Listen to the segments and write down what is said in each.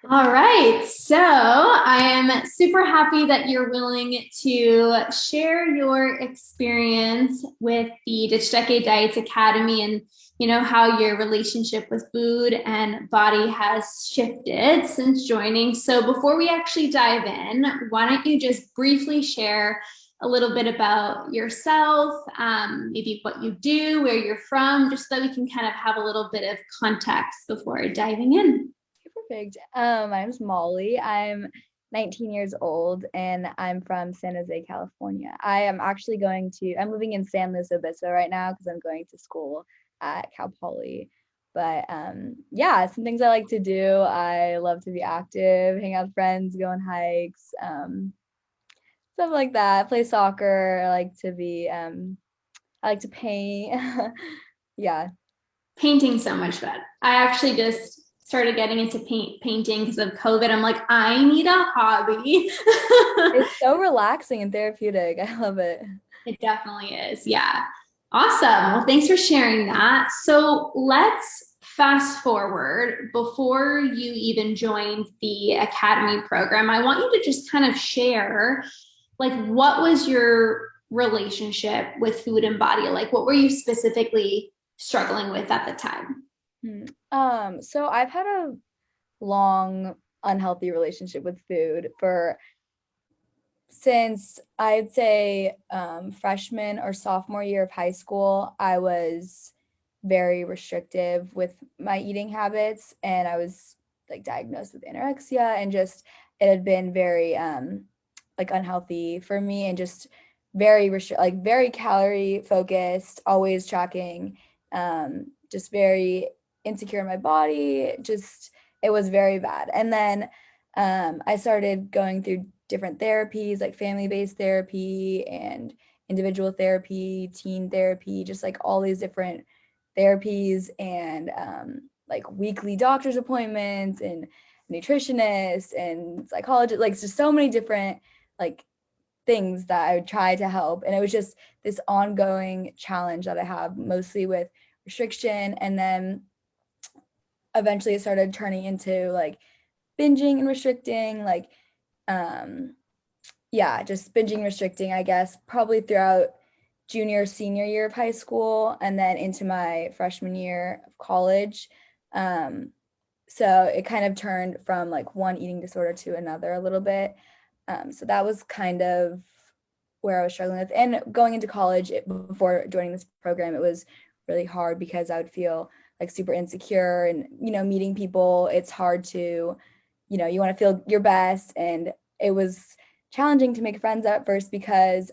All right, so I am super happy that you're willing to share your experience with the Ditch Decade Diets Academy and how your relationship with food and body has shifted since joining. So before we actually dive in, why don't you just briefly share a little bit about yourself, maybe what you do, where you're from, just so we can kind of have a little bit of context before diving in. Perfect. My name's Molly. I'm 19 years old and I'm from San Jose, California. I'm living in San Luis Obispo right now because I'm going to school at Cal Poly. But yeah, some things I like to do. I love to be active, hang out with friends, go on hikes, stuff like that. Play soccer. I like to paint. Yeah. Painting so much fun. I actually just started getting into painting because of COVID. I'm like, I need a hobby. It's so relaxing and therapeutic. I love it. It definitely is. Yeah. Awesome. Well, thanks for sharing that. So let's fast forward before you even joined the academy program. I want you to just kind of share, like, what was your relationship with food and body? Like, what were you specifically struggling with at the time? So I've had a long unhealthy relationship with food for since I'd say freshman or sophomore year of high school. I was very restrictive with my eating habits and I was like diagnosed with anorexia and just it had been very like unhealthy for me and just very calorie focused, always tracking, just very insecure in my body, just it was very bad. And then I started going through different therapies like family-based therapy and individual therapy, teen therapy, just like all these different therapies and like weekly doctor's appointments and nutritionists and psychologists, like just so many different like things that I would try to help. And it was just this ongoing challenge that I have mostly with restriction. And then eventually it started turning into like binging and restricting, like yeah, just binging and restricting, I guess, probably throughout junior, senior year of high school and then into my freshman year of college. So it kind of turned from like one eating disorder to another a little bit. So that was kind of where I was struggling with. And going into college before joining this program, it was really hard because I would feel like super insecure and, meeting people, it's hard to, you want to feel your best. And it was challenging to make friends at first because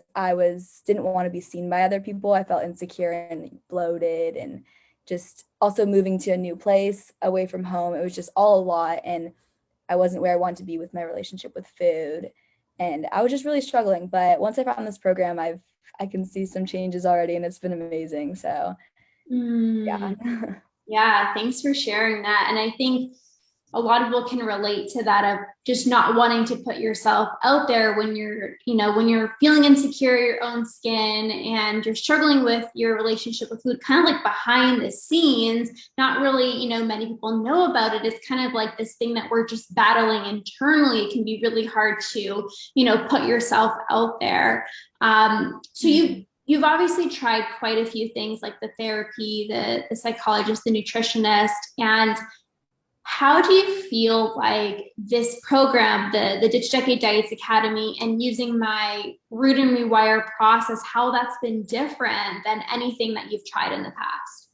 didn't want to be seen by other people. I felt insecure and bloated and just also moving to a new place away from home. It was just all a lot. And I wasn't where I wanted to be with my relationship with food. And I was just really struggling. But once I found this program, I can see some changes already and it's been amazing. So yeah. Yeah, thanks for sharing that. And I think a lot of people can relate to that of just not wanting to put yourself out there when when you're feeling insecure in your own skin and you're struggling with your relationship with food, kind of like behind the scenes, not really, many people know about it. It's kind of like this thing that we're just battling internally. It can be really hard to, put yourself out there. So you've obviously tried quite a few things like the therapy, the psychologist, the nutritionist, and how do you feel like this program, the Ditch Decade Diets Academy, and using my Root and Rewire process, how that's been different than anything that you've tried in the past?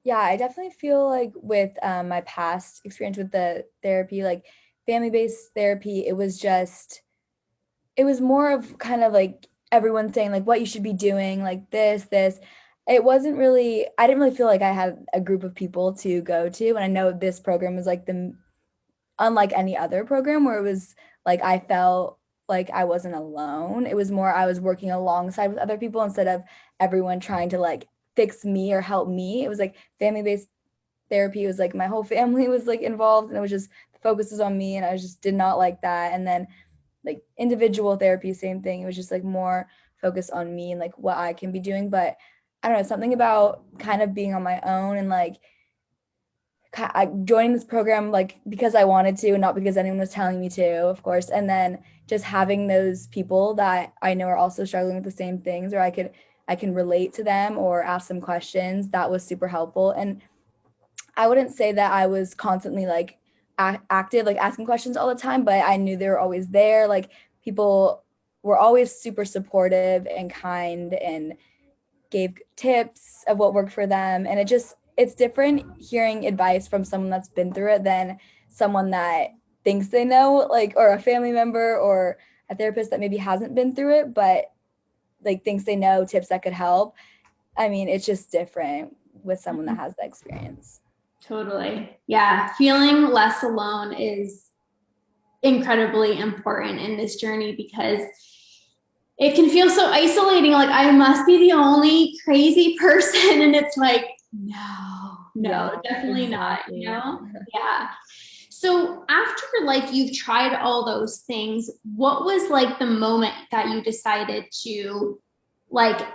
Yeah, I definitely feel like with my past experience with the therapy, like family-based therapy, it was more of kind of like everyone saying like what you should be doing, like this. It wasn't really, I didn't really feel like I had a group of people to go to. And I know this program was like unlike any other program where it was like I felt like I wasn't alone. It was more I was working alongside with other people instead of everyone trying to like fix me or help me. It was like family-based therapy. It was like my whole family was like involved and it was just the focus was on me and I just did not like that. And then like individual therapy, same thing. It was just like more focused on me and like what I can be doing. But I don't know, something about kind of being on my own and like joining this program like because I wanted to and not because anyone was telling me to, of course. And then just having those people that I know are also struggling with the same things, or I can relate to them or ask them questions, that was super helpful. And I wouldn't say that I was constantly like active, like asking questions all the time, but I knew they were always there. Like people were always super supportive and kind and gave tips of what worked for them. And it's different hearing advice from someone that's been through it than someone that thinks they know, like, or a family member or a therapist that maybe hasn't been through it, but like thinks they know tips that could help. I mean, it's just different with someone that has the experience. Totally. Yeah. Feeling less alone is incredibly important in this journey because it can feel so isolating. Like, I must be the only crazy person. And it's like, no, Yeah, definitely exactly. not, Yeah. So after like you've tried all those things, what was like the moment that you decided to like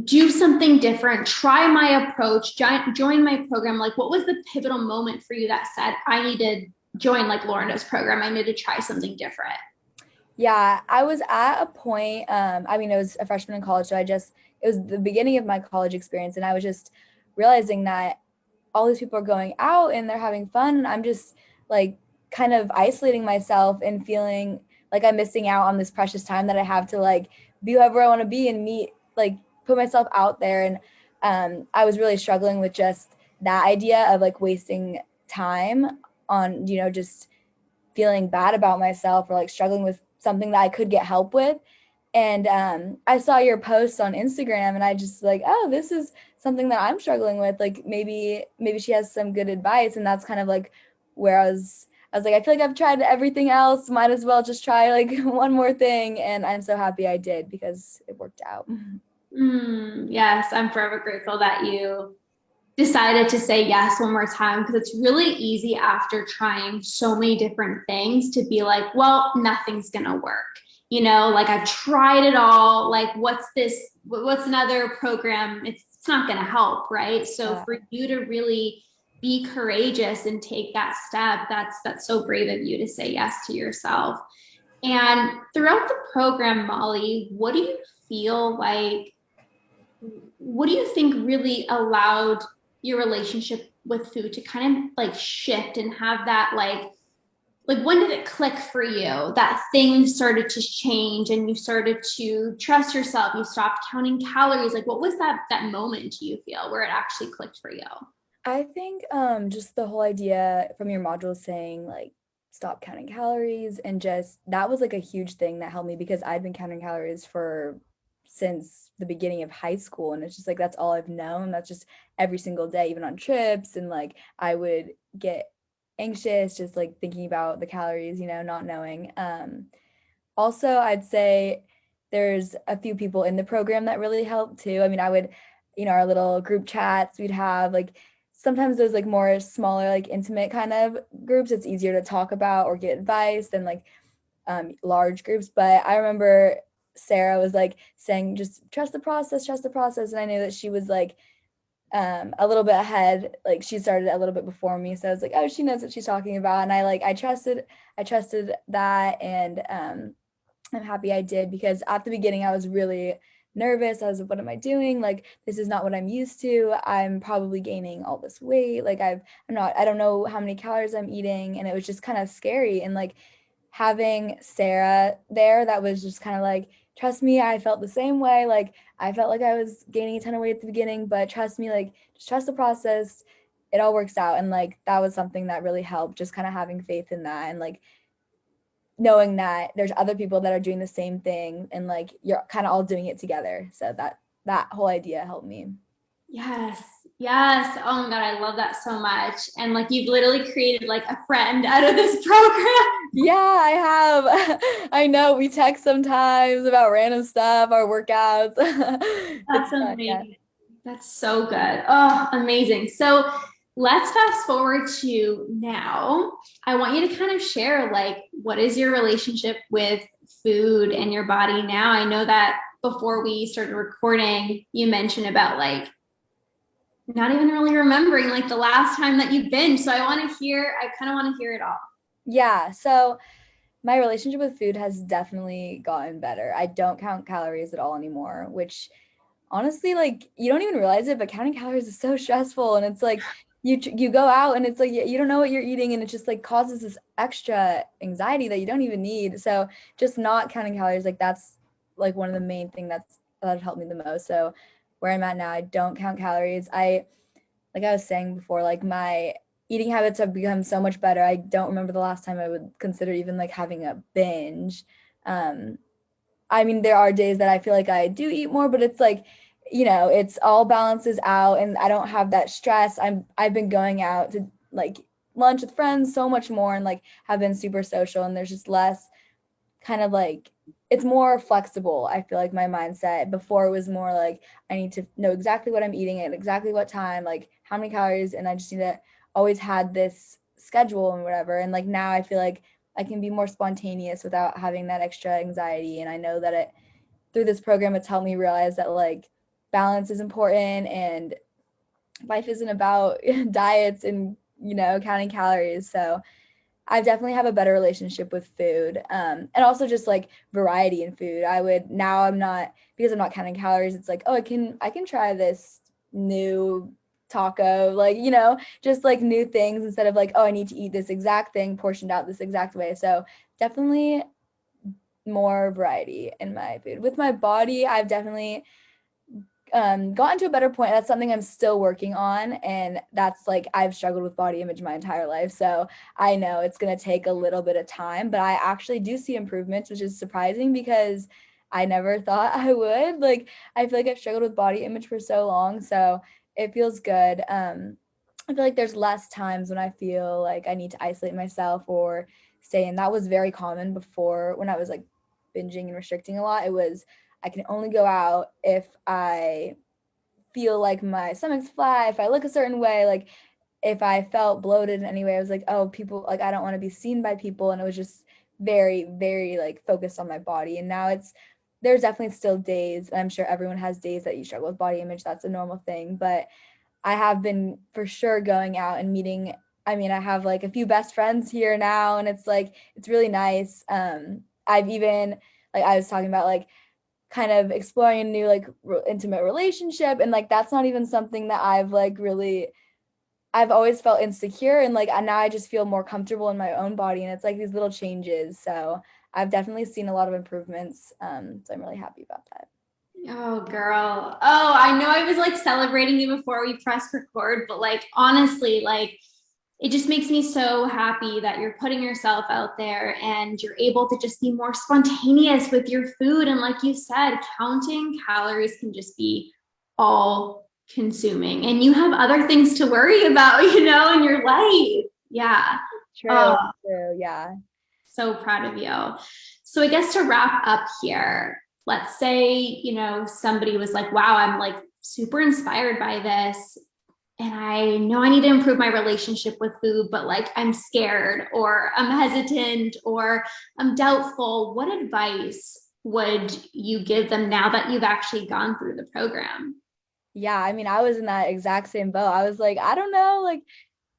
do something different, try my approach, join my program? Like, what was the pivotal moment for you that said, I need to join like Lorendo's program, I need to try something different? Yeah, I was at a point, I mean, it was a freshman in college, so it was the beginning of my college experience, and I was just realizing that all these people are going out and they're having fun, and I'm just like kind of isolating myself and feeling like I'm missing out on this precious time that I have to like be whoever I want to be and meet, like put myself out there. And I was really struggling with just that idea of like wasting time on, just feeling bad about myself or like struggling with something that I could get help with. And I saw your post on Instagram and I just like, oh, this is something that I'm struggling with. Like maybe she has some good advice. And that's kind of like where I was like, I feel like I've tried everything else. Might as well just try like one more thing. And I'm so happy I did because it worked out. Yes, I'm forever grateful that you decided to say yes one more time, because it's really easy after trying so many different things to be like, well, nothing's gonna work. Like, I've tried it all. Like, what's another program? It's not gonna help, right? So for you to really be courageous and take that step, that's so brave of you to say yes to yourself. And throughout the program, Molly, what do you think really allowed your relationship with food to kind of like shift and have that like when did it click for you that things started to change and you started to trust yourself, you stopped counting calories? Like, what was that moment, do you feel, where it actually clicked for you? I think just the whole idea from your module saying like stop counting calories, and just that was like a huge thing that helped me because I'd been counting calories for since the beginning of high school, and it's just like that's all I've known. That's just every single day, even on trips, and like I would get anxious just like thinking about the calories, not knowing. Also, I'd say there's a few people in the program that really helped too. I mean, I would, our little group chats, we'd have like sometimes those like more smaller, like intimate kind of groups, it's easier to talk about or get advice than like large groups. But I remember Sarah was like saying, just trust the process, trust the process. And I knew that she was like a little bit ahead, like she started a little bit before me. So I was like, oh, she knows what she's talking about. And I trusted that. And I'm happy I did, because at the beginning I was really nervous. I was like, what am I doing? Like, this is not what I'm used to. I'm probably gaining all this weight. Like I don't know how many calories I'm eating. And it was just kind of scary. And like having Sarah there, that was just kind of like, trust me, I felt the same way. Like I felt like I was gaining a ton of weight at the beginning, but trust me, like just trust the process. It all works out. And like that was something that really helped, just kind of having faith in that, and like knowing that there's other people that are doing the same thing, and like you're kind of all doing it together. So that whole idea helped me. Yes. Yes. Oh my God. I love that so much. And like, you've literally created like a friend out of this program. Yeah, I have. I know we text sometimes about random stuff, our workouts. That's It's fun, yeah. amazing. That's so good. Oh, amazing. So let's fast forward to now. I want you to kind of share like, what is your relationship with food and your body now? I know that before we started recording, you mentioned about like Not even really remembering like the last time that you've been. So I kind of want to hear it all. Yeah, so my relationship with food has definitely gotten better. I don't count calories at all anymore, which honestly, like you don't even realize it, but counting calories is so stressful, and it's like you go out and it's like you don't know what you're eating, and it just like causes this extra anxiety that you don't even need. So just not counting calories, like that's like one of the main thing that helped me the most. So where I'm at now, I don't count calories. I like I was saying before, like my eating habits have become so much better. I don't remember the last time I would consider even like having a binge. Um, I mean, there are days that I feel like I do eat more, but it's like, it's all balances out and I don't have that stress. I've been going out to like lunch with friends so much more and like have been super social and there's just less kind of like it's more flexible. I feel like my mindset before was more like I need to know exactly what I'm eating at exactly what time, like how many calories, and I just need to always had this schedule and whatever. And like now I feel like I can be more spontaneous without having that extra anxiety. And I know that it through this program it's helped me realize that like balance is important and life isn't about diets and counting calories. So I definitely have a better relationship with food, and also just like variety in food. I would now I'm not because I'm not counting calories. It's like, oh, I can try this new taco, like just like new things instead of like, oh, I need to eat this exact thing portioned out this exact way. So definitely more variety in my food. With my body, I've definitely gotten to a better point. That's something I'm still working on. And that's like, I've struggled with body image my entire life. So I know it's going to take a little bit of time, but I actually do see improvements, which is surprising because I never thought I would. Like, I feel like I've struggled with body image for so long. So it feels good. I feel like there's less times when I feel like I need to isolate myself or stay in. That was very common before when I was like binging and restricting a lot. It was I can only go out if I feel like my stomach's flat, if I look a certain way, like if I felt bloated in any way, I was like, oh, people, like I don't want to be seen by people. And it was just very, very like focused on my body. And now there's definitely still days, and I'm sure everyone has days that you struggle with body image. That's a normal thing. But I have been for sure going out and meeting. I mean, I have like a few best friends here now, and it's like, it's really nice. I've even, like, I was talking about like kind of exploring a new like intimate relationship, and like that's not even something that I've like really I've always felt insecure, and like now I just feel more comfortable in my own body, and it's like these little changes. So I've definitely seen a lot of improvements, so I'm really happy about that. Oh, girl. Oh, I know I was like celebrating you before we pressed record, but like honestly, like it just makes me so happy that you're putting yourself out there and you're able to just be more spontaneous with your food. And like you said, counting calories can just be all consuming. And you have other things to worry about, in your life. Yeah. Oh, True, yeah. so proud of you. So I guess to wrap up here, let's say, somebody was like, wow, I'm like super inspired by this. And I know I need to improve my relationship with food, but like I'm scared or I'm hesitant or I'm doubtful. What advice would you give them now that you've actually gone through the program? Yeah, I mean, I was in that exact same boat. I was like, I don't know, like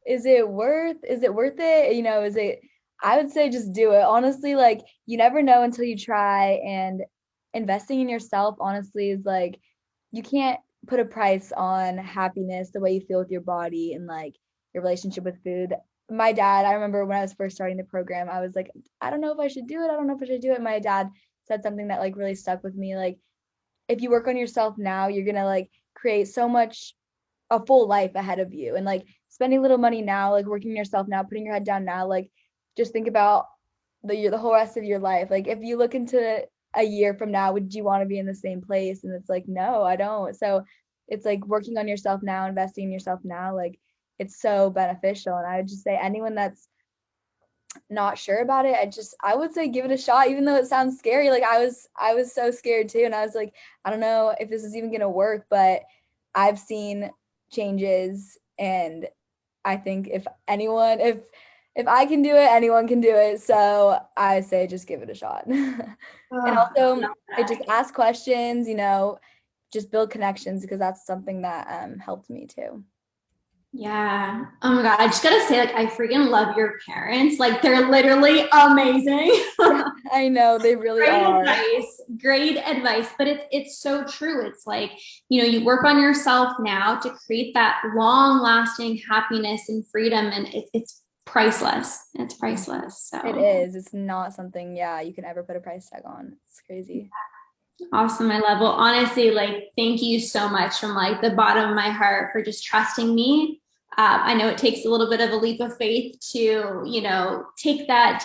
is it worth it? Is it I would say just do it. Honestly, like you never know until you try, and investing in yourself honestly is like you can't put a price on happiness the way you feel with your body and like your relationship with food. My dad, I remember when I was first starting the program, I was like, I don't know if I should do it. I don't know if I should do it. My dad said something that like really stuck with me. Like, if you work on yourself now, you're gonna like create so much a full life ahead of you, and like spending little money now, like working yourself now, putting your head down now, like just think about the whole rest of your life. Like if you look into a year from now, would you want to be in the same place? And it's like, no, I don't. So it's like working on yourself now, investing in yourself now, like it's so beneficial. And I would just say anyone that's not sure about it, I would say give it a shot, even though it sounds scary. Like I was so scared too, and I was like, I don't know if this is even gonna work, but I've seen changes, and I think if I can do it, anyone can do it. So I say just give it a shot. And Oh, I also love it just that. ask questions, just build connections, because that's something that helped me too. Yeah. Oh my God. I just gotta say, like, I freaking love your parents. Like, they're literally amazing. Yeah, I know they really Great are. advice. Great advice. But it's so true. It's like, you work on yourself now to create that long lasting happiness and freedom. And it's priceless. It's priceless. It So is. It's not something, yeah, you can ever put a price tag on. It's crazy. awesome. I love. Well, honestly, like, thank you so much from like the bottom of my heart for just trusting me. I know it takes a little bit of a leap of faith to, take that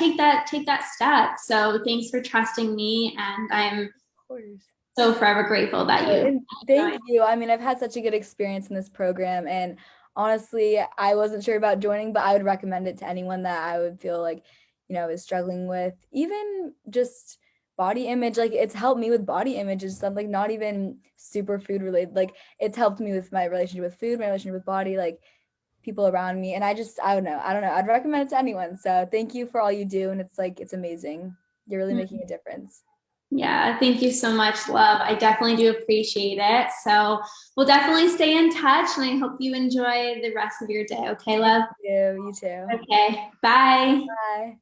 step. So thanks for trusting me. And I'm Of course. so forever grateful that Oh, you and thank you. I mean, I've had such a good experience in this program, and honestly, I wasn't sure about joining, but I would recommend it to anyone that I would feel like, is struggling with even just body image. Like, it's helped me with body image and stuff, like not even super food related. Like, it's helped me with my relationship with food, my relationship with body, like people around me. And I don't know. I don't know. I'd recommend it to anyone. So thank you for all you do. And it's like, it's amazing. You're really making a difference. Yeah, thank you so much, love. I definitely do appreciate it. So we'll definitely stay in touch and I hope you enjoy the rest of your day. Okay, love? You too. Okay, bye. Bye.